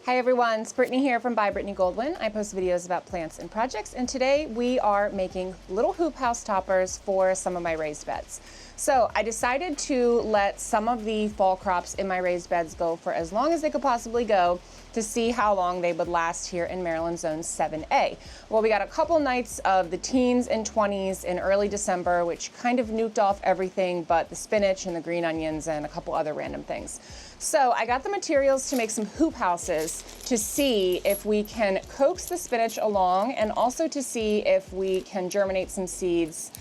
Hi everyone, it's Brittany here from By Brittany Goldwyn. I post videos about plants and projects, and today we are making little hoop house toppers for some of my raised beds. So I decided to let some of the fall crops in my raised beds go for as long as they could possibly go to see how long they would last here in Maryland Zone 7A. Well, we got a couple nights of the teens and 20s in early December, which kind of nuked off everything but the spinach and the green onions and a couple other random things. So I got the materials to make some hoop houses to see if we can coax the spinach along, and also to see if we can germinate some seeds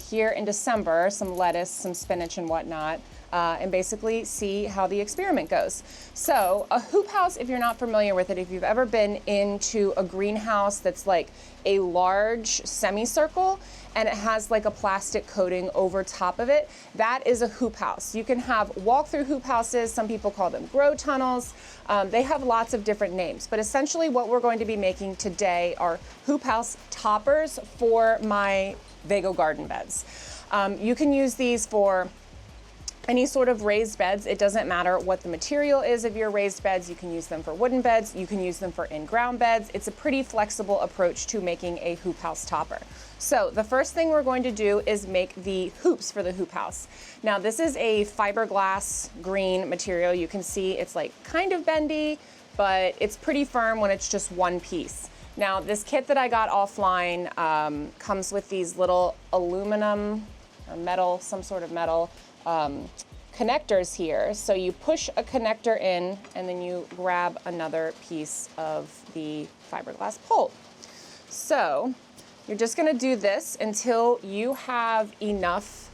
here in December, some lettuce, some spinach and whatnot, and basically see how the experiment goes. So a hoop house, if you're not familiar with it, if you've ever been into a greenhouse that's like a large semicircle and it has like a plastic coating over top of it, that is a hoop house. You can have walk-through hoop houses. Some people call them grow tunnels. They have lots of different names, but essentially what we're going to be making today are hoop house toppers for my Vago garden beds. You can use these for any sort of raised beds. It doesn't matter what the material is of your raised beds. You can use them for wooden beds. You can use them for in-ground beds. It's a pretty flexible approach to making a hoop house topper. So the first thing we're going to do is make the hoops for the hoop house. Now this is a fiberglass green material. You can see it's like kind of bendy, but it's pretty firm when it's just one piece. Now this kit that I got offline comes with these little aluminum or metal, some sort of metal connectors here. So you push a connector in and then you grab another piece of the fiberglass pole. So you're just gonna do this until you have enough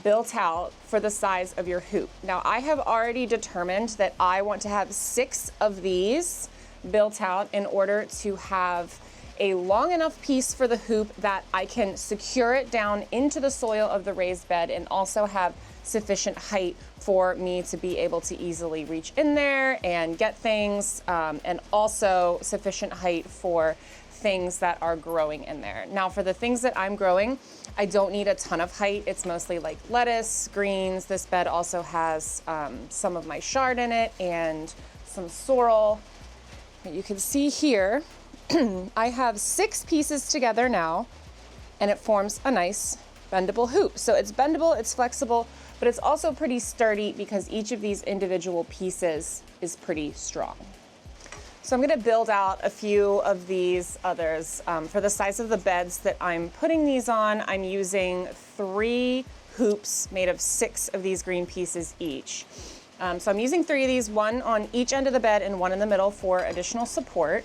built out for the size of your hoop. Now I have already determined that I want to have 6 of these built out in order to have a long enough piece for the hoop that I can secure it down into the soil of the raised bed, and also have sufficient height for me to be able to easily reach in there and get things, and also sufficient height for things that are growing in there. Now for the things that I'm growing, I don't need a ton of height. It's mostly like lettuce, greens. This bed also has some of my chard in it and some sorrel. You can see here, I have 6 pieces together now, and it forms a nice bendable hoop. So it's bendable, it's flexible, but it's also pretty sturdy because each of these individual pieces is pretty strong. So I'm gonna build out a few of these others. For the size of the beds that I'm putting these on, I'm using 3 hoops made of 6 of these green pieces each. So I'm using 3 of these, 1 on each end of the bed and 1 in the middle for additional support.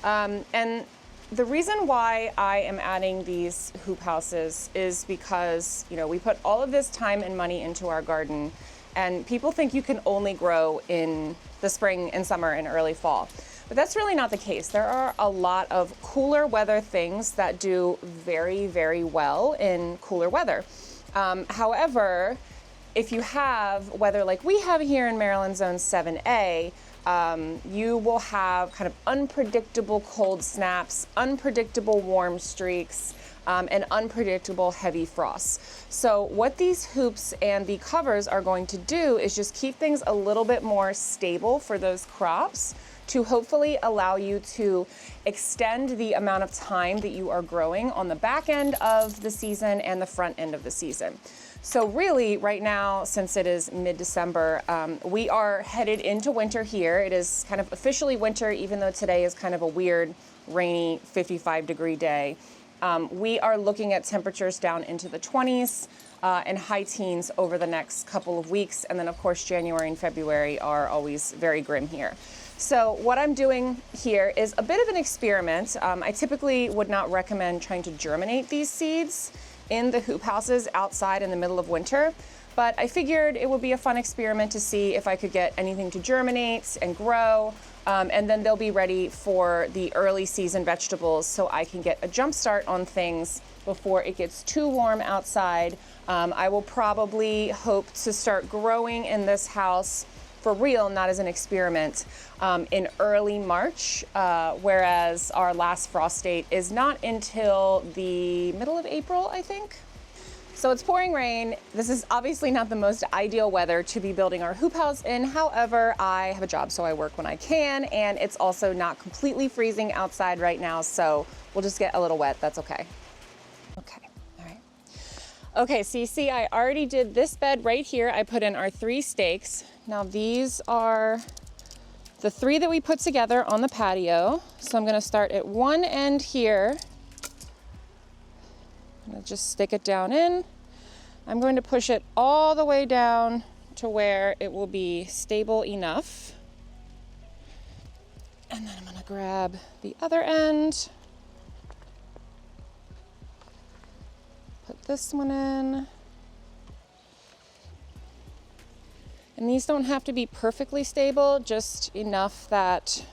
And the reason why I am adding these hoop houses is because, you know, we put all of this time and money into our garden, and people think you can only grow in the spring and summer and early fall. But that's really not the case. There are a lot of cooler weather things that do very, very well in cooler weather. However, if you have weather like we have here in Maryland Zone 7A, you will have kind of unpredictable cold snaps, unpredictable warm streaks, and unpredictable heavy frosts. So what these hoops and the covers are going to do is just keep things a little bit more stable for those crops, to hopefully allow you to extend the amount of time that you are growing on the back end of the season and the front end of the season. So really right now, since it is mid-December, we are headed into winter here. It is kind of officially winter, even though today is kind of a weird, rainy 55-degree day. We are looking at temperatures down into the 20s and high teens over the next couple of weeks. And then of course, January and February are always very grim here. So what I'm doing here is a bit of an experiment. I typically would not recommend trying to germinate these seeds in the hoop houses outside in the middle of winter, but I figured it would be a fun experiment to see if I could get anything to germinate and grow, and then they'll be ready for the early season vegetables, so I can get a jump start on things before it gets too warm outside. I will probably hope to start growing in this house for real, not as an experiment, in early March, whereas our last frost date is not until the middle of April, I think. So it's pouring rain. This is obviously not the most ideal weather to be building our hoop house in. However, I have a job, so I work when I can, and it's also not completely freezing outside right now, so we'll just get a little wet. That's okay. Okay, all right. Okay, so you see I already did this bed right here. I put in our 3 stakes. Now these are the 3 that we put together on the patio. So I'm gonna start at one end here. I'm gonna just stick it down in. I'm going to push it all the way down to where it will be stable enough. And then I'm gonna grab the other end. Put this one in. And these don't have to be perfectly stable, just enough that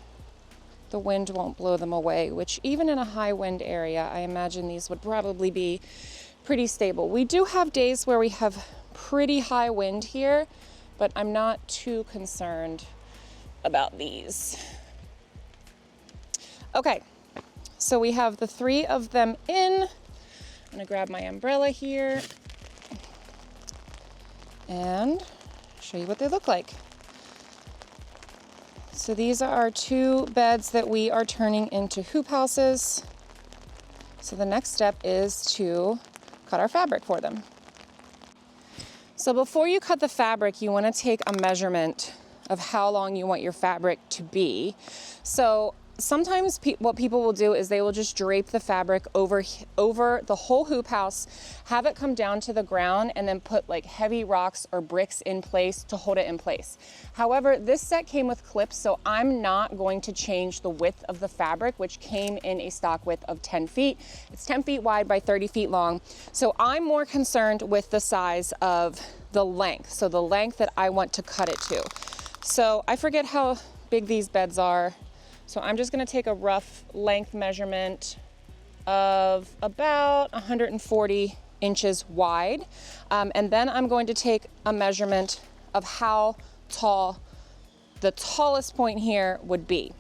the wind won't blow them away, which even in a high wind area, I imagine these would probably be pretty stable. We do have days where we have pretty high wind here, but I'm not too concerned about these. Okay, so we have the 3 of them in. I'm gonna grab my umbrella here and show you what they look like. So these are our 2 beds that we are turning into hoop houses. So the next step is to cut our fabric for them. So before you cut the fabric, you want to take a measurement of how long you want your fabric to be. So sometimes what people will do is they will just drape the fabric over the whole hoop house, have it come down to the ground, and then put like heavy rocks or bricks in place to hold it in place. However, this set came with clips, so I'm not going to change the width of the fabric, which came in a stock width of 10 feet. It's 10 feet wide by 30 feet long. So I'm more concerned with the size of the length. So the length that I want to cut it to. So I forget how big these beds are. So I'm just gonna take a rough length measurement of about 140 inches wide. And then I'm going to take a measurement of how tall the tallest point here would be.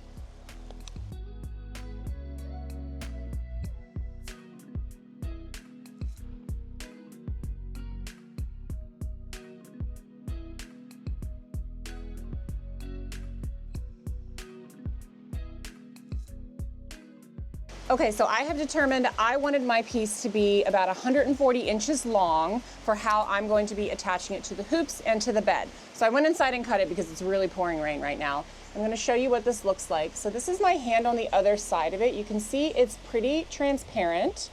Okay, so I have determined I wanted my piece to be about 140 inches long for how I'm going to be attaching it to the hoops and to the bed. So I went inside and cut it because it's really pouring rain right now. I'm going to show you what this looks like. So this is my hand on the other side of it. You can see it's pretty transparent.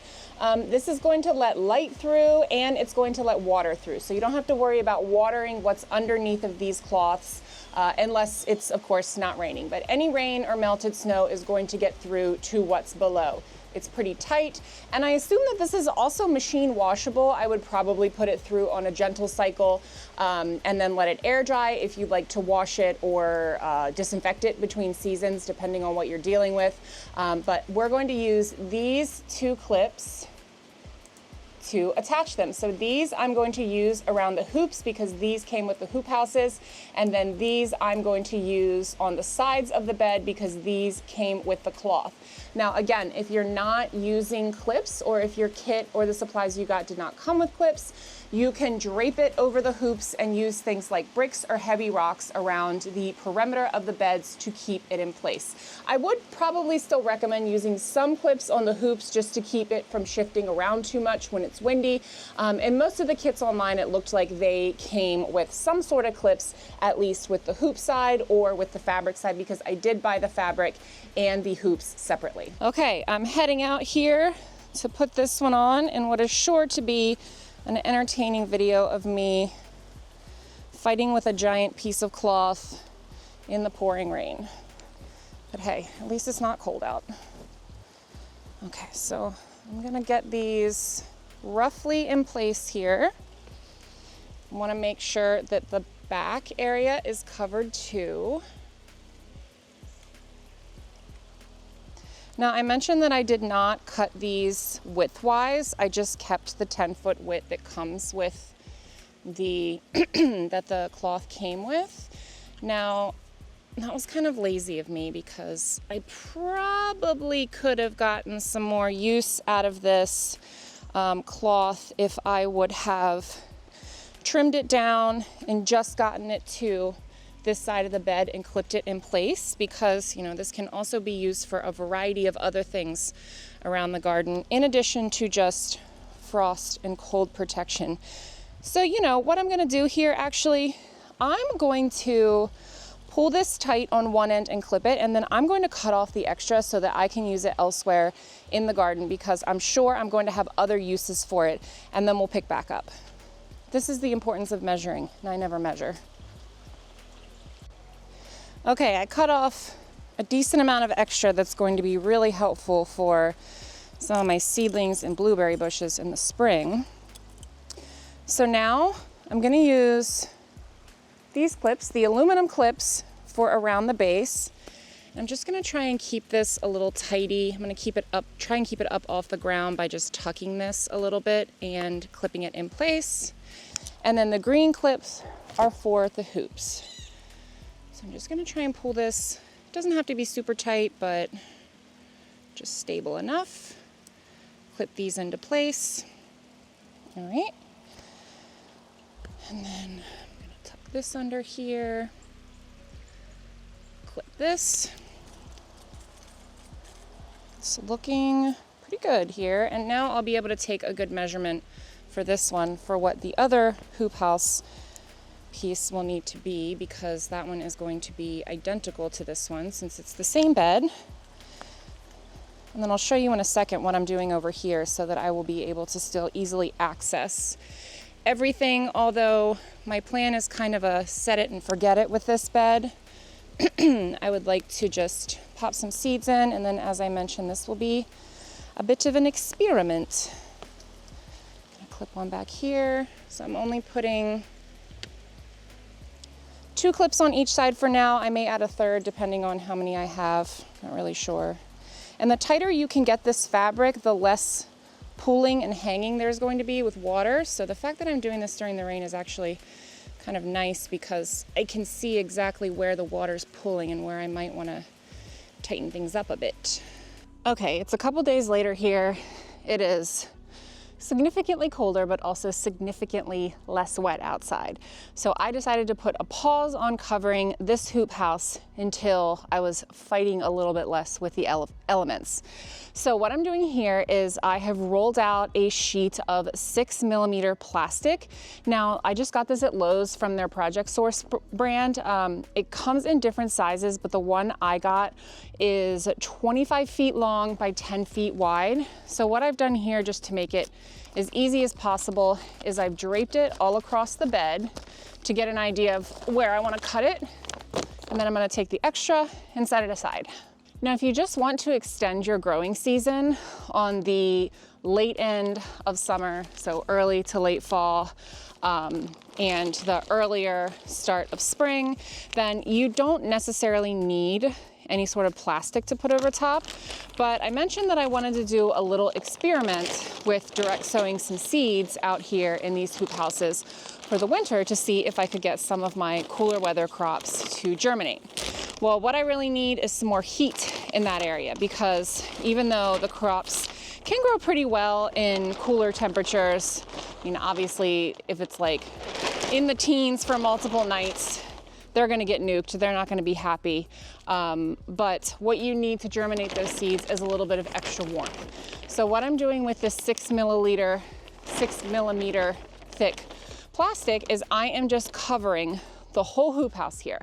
This is going to let light through and it's going to let water through. So you don't have to worry about watering what's underneath of these cloths. Unless it's, of course, not raining. But any rain or melted snow is going to get through to what's below. It's pretty tight, and I assume that this is also machine washable. I would probably put it through on a gentle cycle and then let it air dry if you'd like to wash it or disinfect it between seasons, depending on what you're dealing with. But we're going to use these 2 clips to attach them. So these I'm going to use around the hoops because these came with the hoop houses, and then these I'm going to use on the sides of the bed because these came with the cloth. Now again, if you're not using clips or if your kit or the supplies you got did not come with clips, you can drape it over the hoops and use things like bricks or heavy rocks around the perimeter of the beds to keep it in place. I would probably still recommend using some clips on the hoops just to keep it from shifting around too much when it's windy. And most of the kits online, it looked like they came with some sort of clips, at least with the hoop side or with the fabric side, because I did buy the fabric and the hoops separately. Okay, I'm heading out here to put this one on in what is sure to be an entertaining video of me fighting with a giant piece of cloth in the pouring rain. But hey, at least it's not cold out. Okay, so I'm gonna get these roughly in place here. I wanna make sure that the back area is covered too. Now I mentioned that I did not cut these widthwise. I just kept the 10-foot width that comes with the that the cloth came with. Now that was kind of lazy of me because I probably could have gotten some more use out of this cloth if I would have trimmed it down and just gotten it to this side of the bed and clipped it in place, because you know this can also be used for a variety of other things around the garden in addition to just frost and cold protection. So you know what I'm going to do here, actually I'm going to pull this tight on one end and clip it, and then I'm going to cut off the extra so that I can use it elsewhere in the garden, because I'm sure I'm going to have other uses for it, and then we'll pick back up. This is the importance of measuring, and I never measure. Okay, I cut off a decent amount of extra that's going to be really helpful for some of my seedlings and blueberry bushes in the spring. So now I'm going to use these clips, the aluminum clips, for around the base. I'm just going to try and keep this a little tidy. I'm going to keep it up, try and keep it up off the ground by just tucking this a little bit and clipping it in place. And then the green clips are for the hoops. So I'm just going to try and pull this. It doesn't have to be super tight, but just stable enough. Clip these into place. All right. And then I'm going to tuck this under here. Clip this. It's looking pretty good here. And now I'll be able to take a good measurement for this one for what the other hoop house piece will need to be, because that one is going to be identical to this one since it's the same bed. And then I'll show you in a second what I'm doing over here so that I will be able to still easily access everything, although my plan is kind of a set it and forget it with this bed. I would like to just pop some seeds in, and then as I mentioned, this will be a bit of an experiment. Clip one back here. So I'm only putting 2 clips on each side for now. I may add a third depending on how many I have, not really sure. And the tighter you can get this fabric, the less pooling and hanging there's going to be with water. So the fact that I'm doing this during the rain is actually kind of nice, because I can see exactly where the water's pulling and where I might want to tighten things up a bit. Okay, it's a couple days later here. It is significantly colder, but also significantly less wet outside. So I decided to put a pause on covering this hoop house until I was fighting a little bit less with the elements. So what I'm doing here is I have rolled out a sheet of 6mm plastic. Now I just got this at Lowe's from their Project Source brand. It comes in different sizes, but the one I got is 25 feet long by 10 feet wide. So what I've done here, just to make it as easy as possible, is I've draped it all across the bed to get an idea of where I want to cut it. And then I'm going to take the extra and set it aside. Now, if you just want to extend your growing season on the late end of summer, so early to late fall, and the earlier start of spring, then you don't necessarily need any sort of plastic to put over top. But I mentioned that I wanted to do a little experiment with direct sowing some seeds out here in these hoop houses for the winter to see if I could get some of my cooler weather crops to germinate. Well, what I really need is some more heat in that area, because even though the crops can grow pretty well in cooler temperatures, I mean, obviously if it's like in the teens for multiple nights, they're going to get nuked. They're not going to be happy. But what you need to germinate those seeds is a little bit of extra warmth. So what I'm doing with this 6mm thick plastic is I am just covering the whole hoop house here.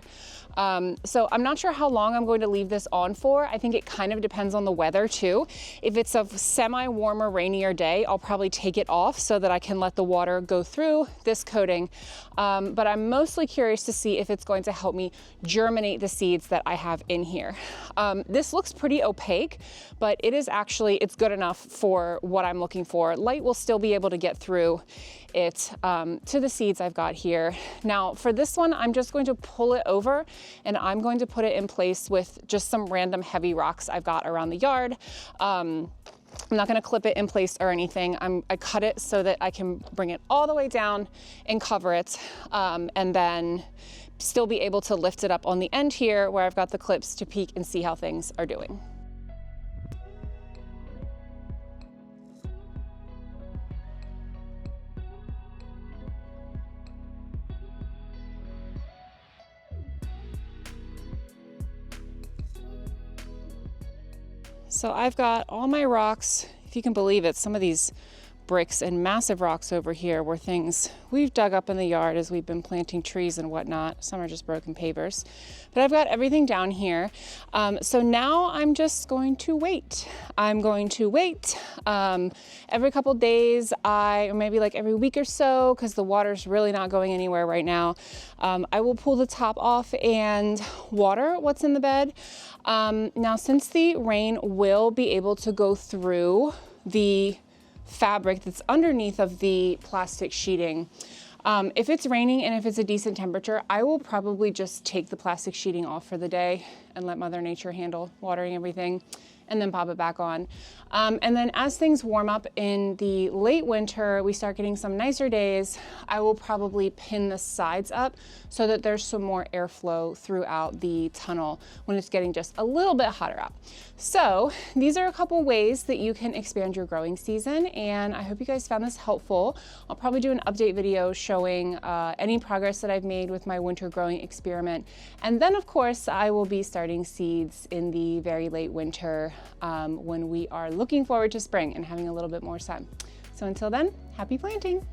So I'm not sure how long I'm going to leave this on for. I think it kind of depends on the weather too. If it's a semi-warmer, rainier day, I'll probably take it off so that I can let the water go through this coating. But I'm mostly curious to see if it's going to help me germinate the seeds that I have in here. This looks pretty opaque, but it is actually, it's good enough for what I'm looking for. Light will still be able to get through it to the seeds I've got here. Now for this one, I'm just going to pull it over and I'm going to put it in place with just some random heavy rocks I've got around the yard. I'm not going to clip it in place or anything. I cut it so that I can bring it all the way down and cover it, and then still be able to lift it up on the end here where I've got the clips to peek and see how things are doing. So I've got all my rocks, if you can believe it, some of these bricks and massive rocks over here were things we've dug up in the yard as we've been planting trees and whatnot. Some are just broken pavers, but I've got everything down here. So now I'm just going to wait. I'm going to wait every couple days, or maybe like every week or so, because the water's really not going anywhere right now. I will pull the top off and water what's in the bed. Now, since the rain will be able to go through the fabric that's underneath of the plastic sheeting, if it's raining and if it's a decent temperature, I will probably just take the plastic sheeting off for the day and let Mother Nature handle watering everything, and then pop it back on. And then as things warm up in the late winter, we start getting some nicer days, I will probably pin the sides up so that there's some more airflow throughout the tunnel when it's getting just a little bit hotter out. So these are a couple ways that you can expand your growing season, and I hope you guys found this helpful. I'll probably do an update video showing any progress that I've made with my winter growing experiment. And then of course, I will be starting seeds in the very late winter when we are looking forward to spring and having a little bit more sun. So until then, happy planting.